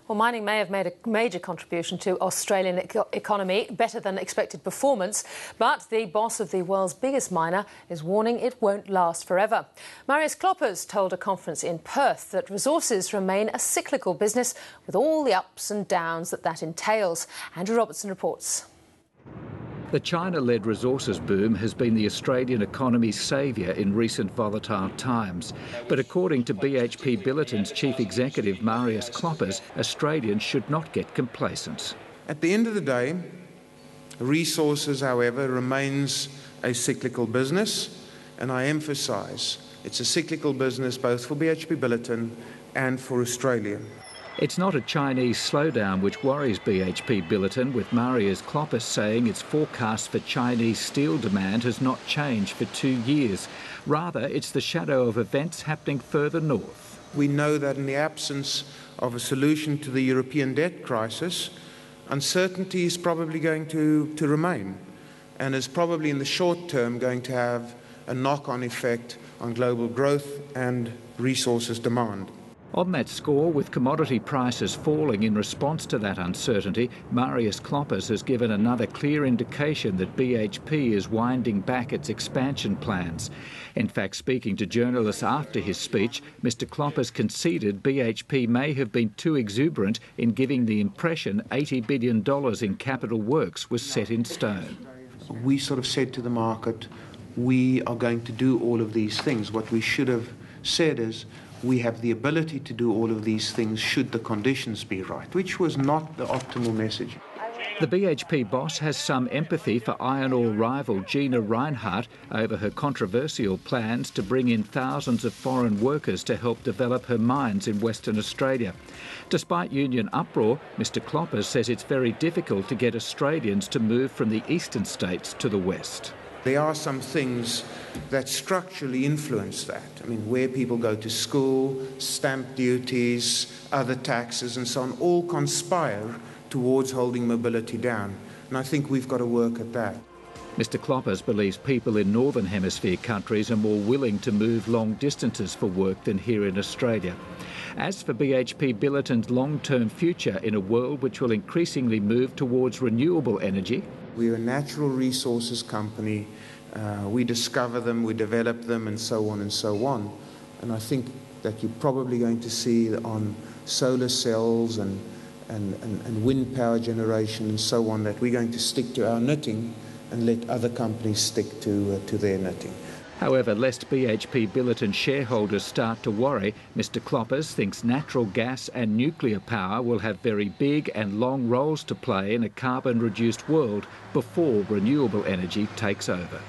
Well, mining may have made a major contribution to Australian economy, better than expected performance, but the boss of the world's biggest miner is warning it won't last forever. Marius Kloppers told a conference in Perth that resources remain a cyclical business with all the ups and downs that entails. Andrew Robertson reports. The China-led resources boom has been the Australian economy's saviour in recent volatile times. But according to BHP Billiton's chief executive, Marius Kloppers, Australians should not get complacent. At the end of the day, resources, however, remains a cyclical business, and I emphasise it's a cyclical business both for BHP Billiton and for Australia. It's not a Chinese slowdown which worries BHP Billiton, with Marius Kloppers saying its forecast for Chinese steel demand has not changed for 2 years. Rather, it's the shadow of events happening further north. We know that in the absence of a solution to the European debt crisis, uncertainty is probably going to remain and is probably in the short term going to have a knock-on effect on global growth and resources demand. On that score, with commodity prices falling in response to that uncertainty, Marius Kloppers has given another clear indication that BHP is winding back its expansion plans. In fact, speaking to journalists after his speech, Mr Kloppers conceded BHP may have been too exuberant in giving the impression $80 billion in capital works was set in stone. We sort of said to the market, we are going to do all of these things. What we should have said is, we have the ability to do all of these things should the conditions be right, which was not the optimal message. The BHP boss has some empathy for iron ore rival Gina Rinehart over her controversial plans to bring in thousands of foreign workers to help develop her mines in Western Australia. Despite union uproar, Mr Kloppers says it's very difficult to get Australians to move from the eastern states to the west. There are some things that structurally influence that. I mean, where people go to school, stamp duties, other taxes and so on, all conspire towards holding mobility down. And I think we've got to work at that. Mr Kloppers believes people in Northern Hemisphere countries are more willing to move long distances for work than here in Australia. As for BHP Billiton's long-term future in a world which will increasingly move towards renewable energy, we're a natural resources company. We discover them, we develop them, and so on and so on. And I think that you're probably going to see on solar cells and wind power generation and so on that we're going to stick to our knitting and let other companies stick to their knitting. However, lest BHP Billiton shareholders start to worry, Mr Kloppers thinks natural gas and nuclear power will have very big and long roles to play in a carbon-reduced world before renewable energy takes over.